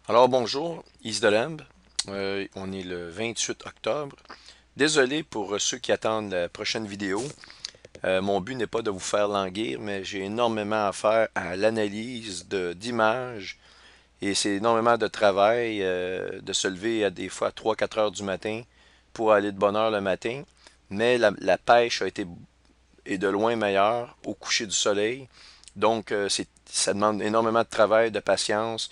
Alors bonjour, Is de Lambe. On est le 28 octobre. Désolé pour ceux qui attendent la prochaine vidéo. Mon but n'est pas de vous faire languir, mais j'ai énormément à faire à l'analyse d'images et c'est énormément de travail de se lever à des fois à 3-4 heures du matin pour aller de bonne heure le matin. Mais la pêche est de loin meilleure au coucher du soleil. Donc ça demande énormément de travail, de patience,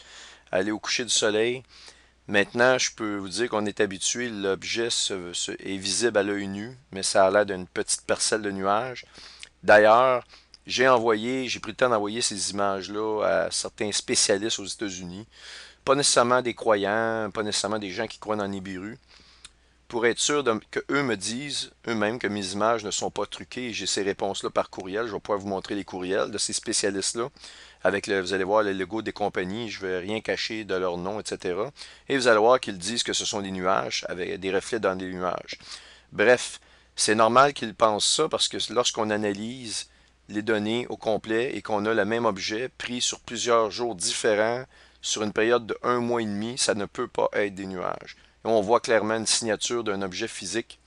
aller au coucher du soleil. Maintenant, je peux vous dire qu'on est habitué, l'objet est visible à l'œil nu, mais ça a l'air d'une petite parcelle de nuages. D'ailleurs, j'ai pris le temps d'envoyer ces images-là à certains spécialistes aux États-Unis. Pas nécessairement des croyants, pas nécessairement des gens qui croient dans Nibiru, pour être sûr que eux me disent eux-mêmes que mes images ne sont pas truquées. J'ai ces réponses-là par courriel. Je vais pouvoir vous montrer les courriels de ces spécialistes-là. Vous allez voir le logo des compagnies, je ne vais rien cacher de leur nom, etc. Et vous allez voir qu'ils disent que ce sont des nuages, avec des reflets dans des nuages. Bref, c'est normal qu'ils pensent ça parce que lorsqu'on analyse les données au complet et qu'on a le même objet pris sur plusieurs jours différents, sur une période de un mois et demi, ça ne peut pas être des nuages. Et on voit clairement une signature d'un objet physique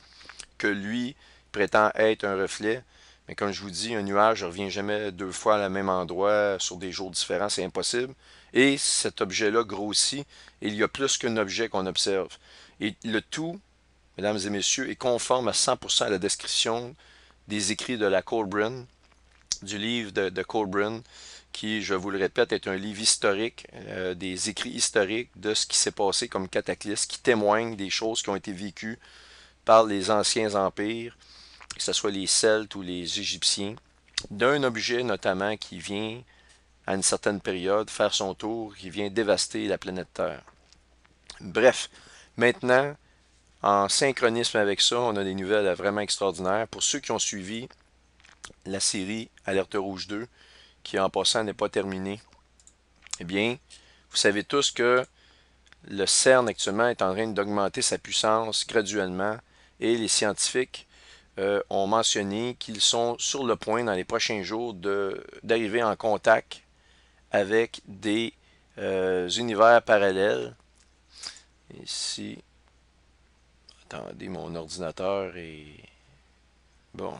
que lui prétend être un reflet. Mais comme je vous dis, un nuage ne revient jamais deux fois à même endroit sur des jours différents, c'est impossible. Et cet objet-là grossit, et il y a plus qu'un objet qu'on observe. Et le tout, mesdames et messieurs, est conforme à 100% à la description des écrits de la Colburn, du livre de Colburn, qui, je vous le répète, est un livre historique, des écrits historiques de ce qui s'est passé comme cataclysme, qui témoignent des choses qui ont été vécues par les anciens empires, que ce soit les Celtes ou les Égyptiens, d'un objet notamment qui vient, à une certaine période, faire son tour, qui vient dévaster la planète Terre. Bref, maintenant, en synchronisme avec ça, on a des nouvelles vraiment extraordinaires. Pour ceux qui ont suivi la série Alerte Rouge 2, qui en passant n'est pas terminée, eh bien, vous savez tous que le CERN actuellement est en train d'augmenter sa puissance graduellement et les scientifiques ont mentionné qu'ils sont sur le point dans les prochains jours d'arriver en contact avec des univers parallèles. Ici, attendez, mon ordinateur est... Bon,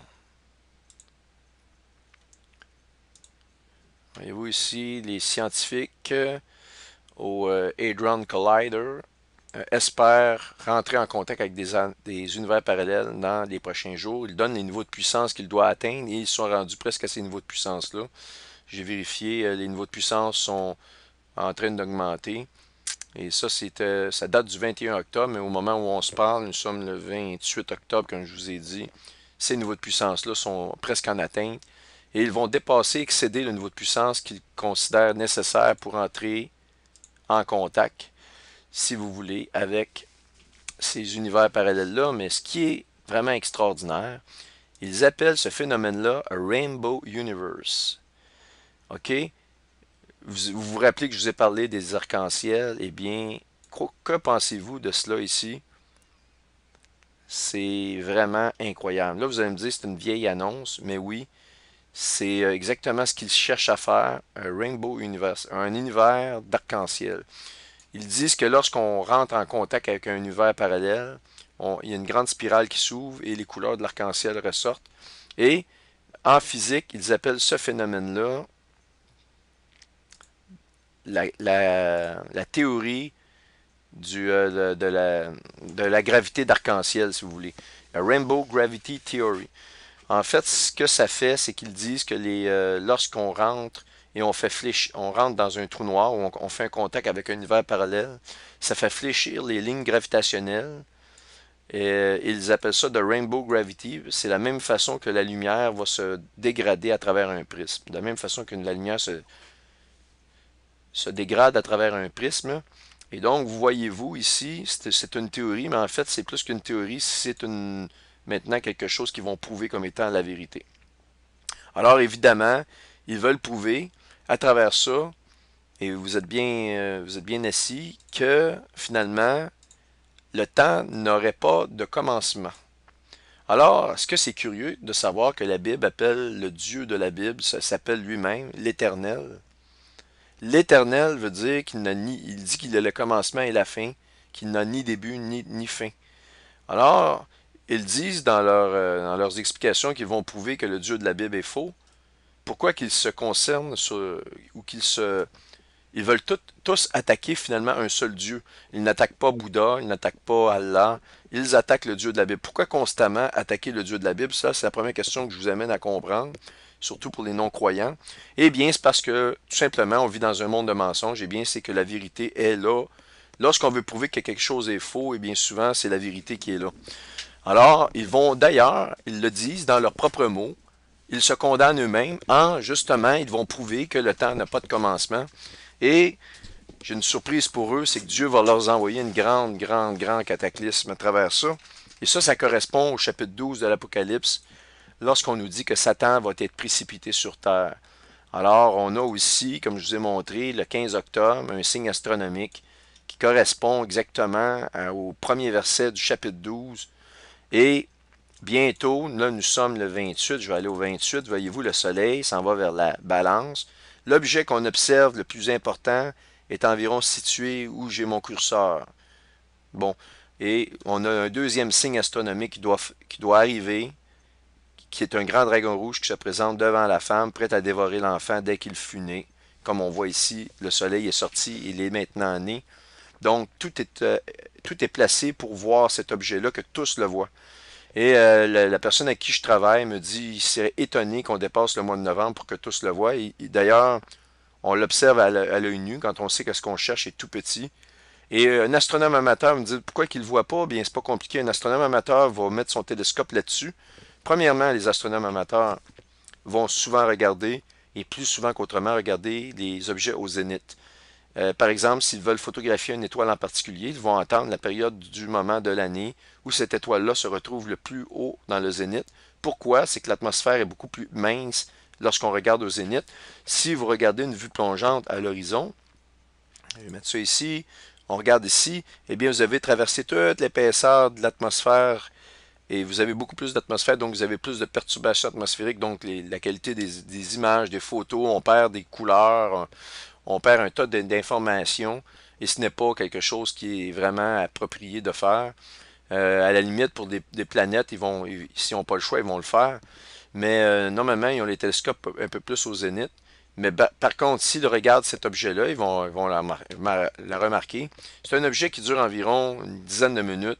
voyez-vous ici, les scientifiques au Hadron Collider espèrent rentrer en contact avec des univers parallèles dans les prochains jours. Ils donnent les niveaux de puissance qu'ils doivent atteindre et ils sont rendus presque à ces niveaux de puissance-là. J'ai vérifié, les niveaux de puissance sont en train d'augmenter. Et ça date du 21 octobre, mais au moment où on se parle, nous sommes le 28 octobre, comme je vous ai dit. Ces niveaux de puissance-là sont presque en atteinte. Et ils vont dépasser, excéder le niveau de puissance qu'ils considèrent nécessaire pour entrer en contact, si vous voulez, avec ces univers parallèles-là. Mais ce qui est vraiment extraordinaire, ils appellent ce phénomène-là un Rainbow Universe. OK? Vous vous rappelez que je vous ai parlé des arcs-en-ciel? Eh bien, que pensez-vous de cela ici? C'est vraiment incroyable. Là, vous allez me dire, c'est une vieille annonce, mais oui, c'est exactement ce qu'ils cherchent à faire, un Rainbow Universe, un univers d'arc-en-ciel. Ils disent que lorsqu'on rentre en contact avec un univers parallèle, il y a une grande spirale qui s'ouvre et les couleurs de l'arc-en-ciel ressortent. Et en physique, ils appellent ce phénomène-là la théorie de la gravité d'arc-en-ciel, si vous voulez. La Rainbow Gravity Theory. En fait, ce que ça fait, c'est qu'ils disent que lorsqu'on rentre et on rentre dans un trou noir ou on fait un contact avec un univers parallèle, ça fait fléchir les lignes gravitationnelles. Et ils appellent ça de Rainbow Gravity. C'est la même façon que la lumière va se dégrader à travers un prisme. De la même façon que la lumière se dégrade à travers un prisme. Et donc, vous voyez-vous ici, c'est une théorie, mais en fait, c'est plus qu'une théorie, maintenant quelque chose qu'ils vont prouver comme étant la vérité. Alors, évidemment, ils veulent prouver à travers ça, et vous êtes bien assis, que finalement, le temps n'aurait pas de commencement. Alors, est-ce que c'est curieux de savoir que la Bible appelle le Dieu de la Bible, ça s'appelle lui-même l'Éternel? L'Éternel veut dire qu'il n'a ni, il dit qu'il a le commencement et la fin, qu'il n'a ni début ni fin. Alors, ils disent dans leurs explications qu'ils vont prouver que le Dieu de la Bible est faux. Pourquoi qu'ils se concernent sur, ou ils veulent tous attaquer finalement un seul Dieu. Ils n'attaquent pas Bouddha, ils n'attaquent pas Allah, ils attaquent le Dieu de la Bible. Pourquoi constamment attaquer le Dieu de la Bible? Ça, c'est la première question que je vous amène à comprendre, surtout pour les non-croyants. Eh bien, c'est parce que, tout simplement, on vit dans un monde de mensonges. Eh bien, c'est que la vérité est là. Lorsqu'on veut prouver que quelque chose est faux, eh bien, souvent, c'est la vérité qui est là. Alors, ils vont, d'ailleurs, ils le disent dans leurs propres mots, ils se condamnent eux-mêmes en, justement, ils vont prouver que le temps n'a pas de commencement. Et j'ai une surprise pour eux, c'est que Dieu va leur envoyer une grand cataclysme à travers ça. Et ça correspond au chapitre 12 de l'Apocalypse, lorsqu'on nous dit que Satan va être précipité sur terre. Alors, on a aussi, comme je vous ai montré, le 15 octobre, un signe astronomique qui correspond exactement au premier verset du chapitre 12. Et bientôt, là nous sommes le 28, je vais aller au 28, voyez-vous, le soleil s'en va vers la balance. L'objet qu'on observe le plus important est environ situé où j'ai mon curseur. Bon, et on a un deuxième signe astronomique qui doit arriver, qui est un grand dragon rouge qui se présente devant la femme, prêt à dévorer l'enfant dès qu'il fut né. Comme on voit ici, le soleil est sorti, il est maintenant né. Donc, tout est placé pour voir cet objet-là, que tous le voient. Et la personne à qui je travaille me dit qu'il serait étonné qu'on dépasse le mois de novembre pour que tous le voient. D'ailleurs, on l'observe à l'œil nu quand on sait que ce qu'on cherche est tout petit. Et un astronome amateur me dit pourquoi qu'il ne le voit pas? Bien, c'est pas compliqué. Un astronome amateur va mettre son télescope là-dessus. Premièrement, les astronomes amateurs vont souvent regarder, et plus souvent qu'autrement, regarder les objets au zénith. Par exemple, s'ils veulent photographier une étoile en particulier, ils vont attendre la période du moment de l'année où cette étoile-là se retrouve le plus haut dans le zénith. Pourquoi? C'est que l'atmosphère est beaucoup plus mince lorsqu'on regarde au zénith. Si vous regardez une vue plongeante à l'horizon, je vais mettre ça ici, on regarde ici, eh bien vous avez traversé toute l'épaisseur de l'atmosphère et vous avez beaucoup plus d'atmosphère, donc vous avez plus de perturbations atmosphériques, donc la qualité des images, des photos, on perd des couleurs, on perd un tas d'informations et ce n'est pas quelque chose qui est vraiment approprié de faire. À la limite, pour des planètes, s'ils n'ont pas le choix, ils vont le faire. Mais normalement, ils ont les télescopes un peu plus au zénith. Mais par contre, s'ils regardent cet objet-là, ils vont la remarquer. C'est un objet qui dure environ une dizaine de minutes.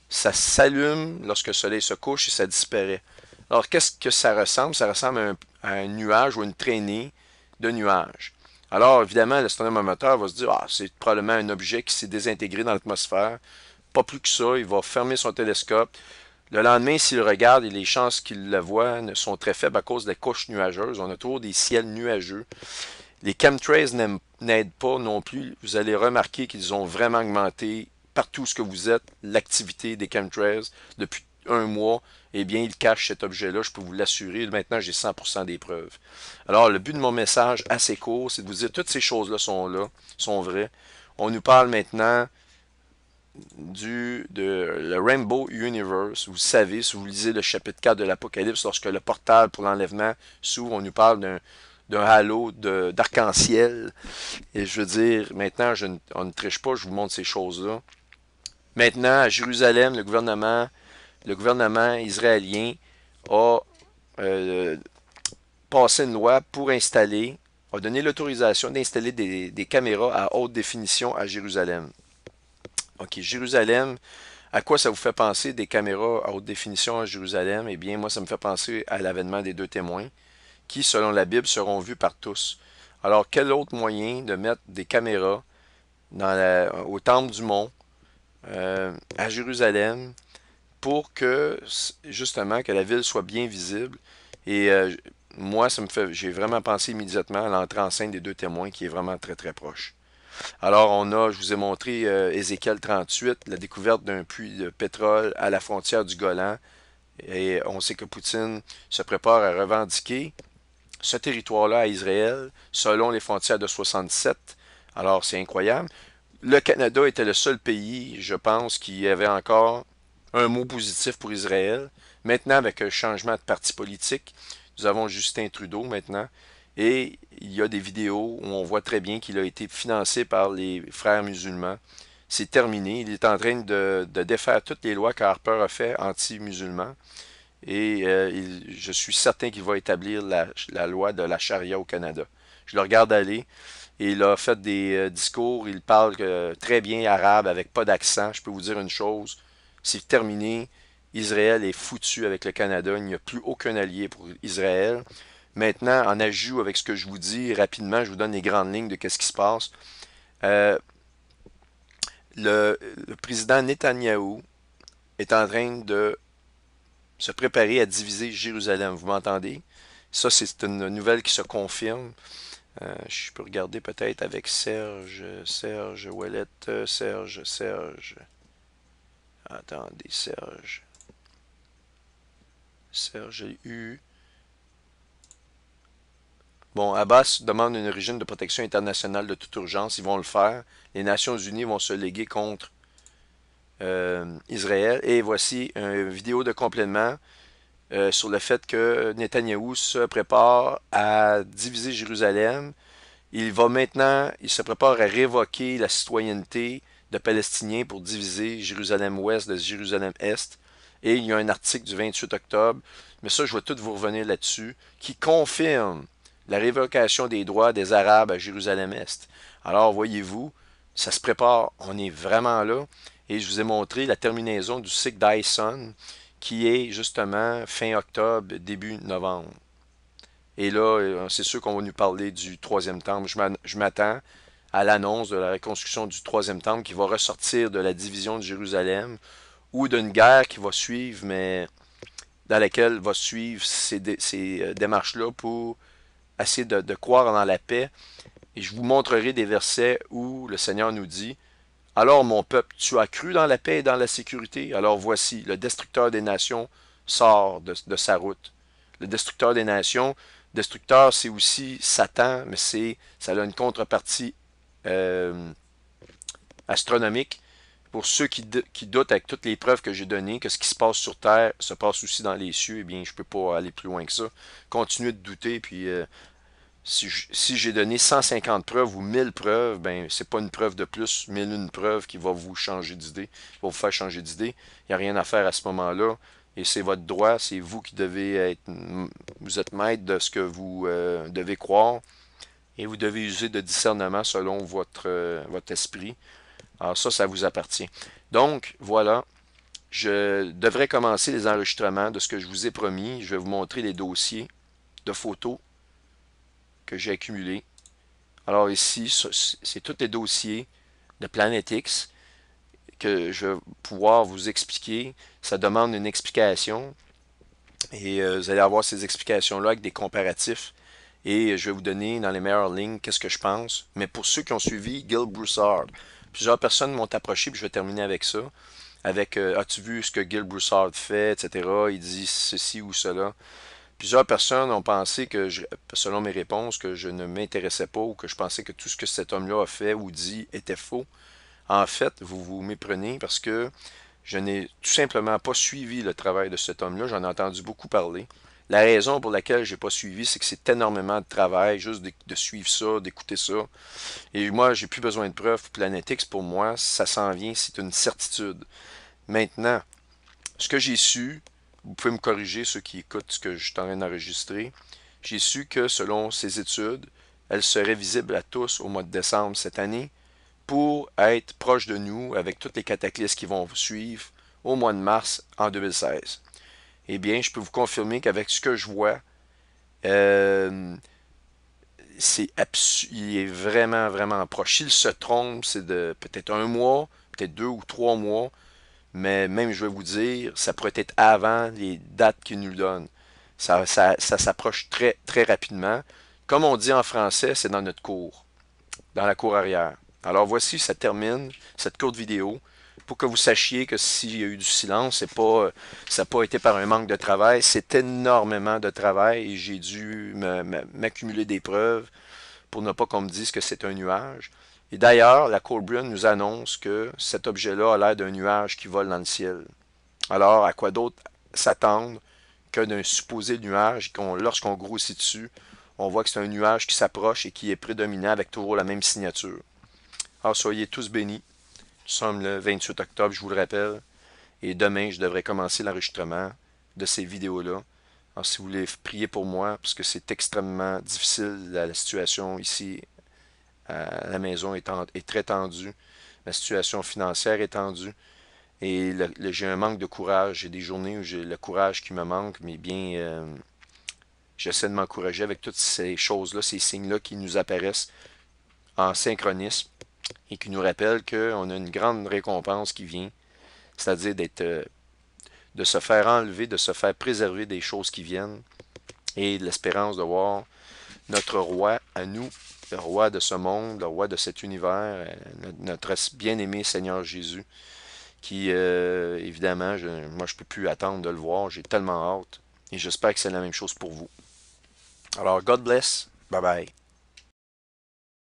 Ça s'allume lorsque le soleil se couche et ça disparaît. Alors, qu'est-ce que ça ressemble? Ça ressemble à un nuage ou une traînée de nuages. Alors, évidemment, l'astronome amateur va se dire, ah, c'est probablement un objet qui s'est désintégré dans l'atmosphère. Pas plus que ça, il va fermer son télescope. Le lendemain, s'il regarde, et les chances qu'il le voit sont très faibles à cause des couches nuageuses. On a toujours des ciels nuageux. Les chemtrails n'aident pas non plus. Vous allez remarquer qu'ils ont vraiment augmenté partout ce que vous êtes, l'activité des chemtrails depuis un mois. Eh bien, ils cachent cet objet-là, je peux vous l'assurer. Maintenant, j'ai 100% des preuves. Alors, le but de mon message assez court, c'est de vous dire toutes ces choses-là, sont vraies. On nous parle maintenant le Rainbow Universe. Vous savez, si vous lisez le chapitre 4 de l'Apocalypse, lorsque le portal pour l'enlèvement s'ouvre, on nous parle d'un halo d'arc-en-ciel. Et je veux dire, maintenant, on ne triche pas, je vous montre ces choses-là. Maintenant, à Jérusalem, le gouvernement israélien a euh, passé une loi pour a donné l'autorisation d'installer des caméras à haute définition à Jérusalem. OK, Jérusalem, à quoi ça vous fait penser des caméras à haute définition à Jérusalem? Eh bien, moi, ça me fait penser à l'avènement des deux témoins, qui, selon la Bible, seront vus par tous. Alors, quel autre moyen de mettre des caméras au Temple du Mont, à Jérusalem, pour que, justement, que la ville soit bien visible? Et moi, j'ai vraiment pensé immédiatement à l'entrée en scène des deux témoins, qui est vraiment très, très proche. Alors, je vous ai montré Ézéchiel 38, la découverte d'un puits de pétrole à la frontière du Golan. Et on sait que Poutine se prépare à revendiquer ce territoire-là à Israël, selon les frontières de 67. Alors, c'est incroyable. Le Canada était le seul pays, je pense, qui avait encore un mot positif pour Israël. Maintenant, avec un changement de parti politique, nous avons Justin Trudeau maintenant. Et il y a des vidéos où on voit très bien qu'il a été financé par les frères musulmans. C'est terminé. Il est en train de défaire toutes les lois qu'Harper a fait anti-musulmans. Et je suis certain qu'il va établir la loi de la charia au Canada. Je le regarde aller et il a fait des discours. Il parle très bien arabe avec pas d'accent. Je peux vous dire une chose, c'est terminé. Israël est foutu avec le Canada. Il n'y a plus aucun allié pour Israël. Maintenant, en ajout avec ce que je vous dis, rapidement, je vous donne les grandes lignes de ce qui se passe. Euh, le président Netanyahou est en train de se préparer à diviser Jérusalem. Vous m'entendez? Ça, c'est une nouvelle qui se confirme. Je peux regarder peut-être avec Serge Ouellette, Serge. Attendez, Serge U. Bon, Abbas demande une régime de protection internationale de toute urgence. Ils vont le faire. Les Nations Unies vont se léguer contre Israël. Et voici une vidéo de complément sur le fait que Netanyahou se prépare à diviser Jérusalem. Il se prépare à révoquer la citoyenneté de Palestiniens pour diviser Jérusalem-Ouest de Jérusalem-Est. Et il y a un article du 28 octobre, mais ça, je vais tout vous revenir là-dessus, qui confirme la révocation des droits des Arabes à Jérusalem-Est. Alors, voyez-vous, ça se prépare, on est vraiment là. Et je vous ai montré la terminaison du cycle Dyson, qui est justement fin octobre, début novembre. Et là, c'est sûr qu'on va nous parler du troisième temple. Je m'attends à l'annonce de la reconstruction du troisième temple qui va ressortir de la division de Jérusalem ou d'une guerre qui va suivre, mais dans laquelle va suivre ces démarches-là pour essayer de croire dans la paix. Et je vous montrerai des versets où le Seigneur nous dit, alors mon peuple, tu as cru dans la paix et dans la sécurité. Alors voici, le destructeur des nations sort de sa route. Le destructeur des nations, destructeur, c'est aussi Satan, mais ça a une contrepartie euh, astronomique. Pour ceux qui doutent avec toutes les preuves que j'ai données, que ce qui se passe sur Terre se passe aussi dans les cieux, eh bien, je ne peux pas aller plus loin que ça. Continuez de douter, puis si j'ai donné 150 preuves ou 1000 preuves, ben c'est pas une preuve de plus, 1001 preuves qui va vous changer d'idée, qui va vous faire changer d'idée. Il n'y a rien à faire à ce moment-là. Et c'est votre droit, c'est vous qui devez être, vous êtes maître de ce que vous devez croire. Et vous devez user de discernement selon votre esprit. Alors ça vous appartient. Donc, voilà. Je devrais commencer les enregistrements de ce que je vous ai promis. Je vais vous montrer les dossiers de photos que j'ai accumulés. Alors ici, c'est tous les dossiers de Planet X que je vais pouvoir vous expliquer. Ça demande une explication et vous allez avoir ces explications-là avec des comparatifs. Et je vais vous donner dans les meilleures lignes qu'est-ce que je pense. Mais pour ceux qui ont suivi Gil Broussard, plusieurs personnes m'ont approché, puis je vais terminer avec ça. Avec as-tu vu ce que Gil Broussard fait, etc. Il dit ceci ou cela. Plusieurs personnes ont pensé que, selon mes réponses, que je ne m'intéressais pas ou que je pensais que tout ce que cet homme-là a fait ou dit était faux. En fait, vous vous méprenez parce que je n'ai tout simplement pas suivi le travail de cet homme-là. J'en ai entendu beaucoup parler. La raison pour laquelle j'ai pas suivi, c'est que c'est énormément de travail, juste de suivre ça, d'écouter ça. Et moi, j'ai plus besoin de preuves. Planetix, pour moi, ça s'en vient, c'est une certitude. Maintenant, ce que j'ai su, vous pouvez me corriger ceux qui écoutent ce que je suis en train d'enregistrer, j'ai su que selon ces études, elle serait visible à tous au mois de décembre cette année pour être proche de nous avec toutes les cataclysmes qui vont suivre au mois de mars en 2016. Eh bien, je peux vous confirmer qu'avec ce que je vois, euh, il est vraiment, vraiment proche. S'il se trompe, c'est de peut-être un mois, peut-être 2 ou 3 mois, mais même, je vais vous dire, ça pourrait être avant les dates qu'il nous donnent. Ça s'approche très, très rapidement. Comme on dit en français, c'est dans notre cours, dans la cour arrière. Alors voici, ça termine cette courte vidéo pour que vous sachiez que s'il y a eu du silence, ça n'a pas été par un manque de travail, c'est énormément de travail et j'ai dû m'accumuler des preuves pour ne pas qu'on me dise que c'est un nuage. Et d'ailleurs, la Colburn nous annonce que cet objet-là a l'air d'un nuage qui vole dans le ciel. Alors, à quoi d'autre s'attendre que d'un supposé nuage lorsqu'on grossit dessus, On voit que c'est un nuage qui s'approche et qui est prédominant avec toujours la même signature. Alors, soyez tous bénis. Nous sommes le 28 octobre, je vous le rappelle. Et demain, je devrais commencer l'enregistrement de ces vidéos-là. Alors, si vous voulez prier pour moi, parce que c'est extrêmement difficile, la situation ici à la maison est très tendue. Ma situation financière est tendue. Et j'ai un manque de courage. J'ai des journées où j'ai le courage qui me manque, mais bien, j'essaie de m'encourager avec toutes ces choses-là, ces signes-là qui nous apparaissent en synchronisme et qui nous rappellent qu'on a une grande récompense qui vient, c'est-à-dire de se faire enlever, de se faire préserver des choses qui viennent et de l'espérance de voir notre roi à nous, le roi de ce monde, le roi de cet univers, notre bien-aimé Seigneur Jésus, qui, évidemment, moi, je peux plus attendre de le voir. J'ai tellement hâte. Et j'espère que c'est la même chose pour vous. Alors, God bless. Bye bye.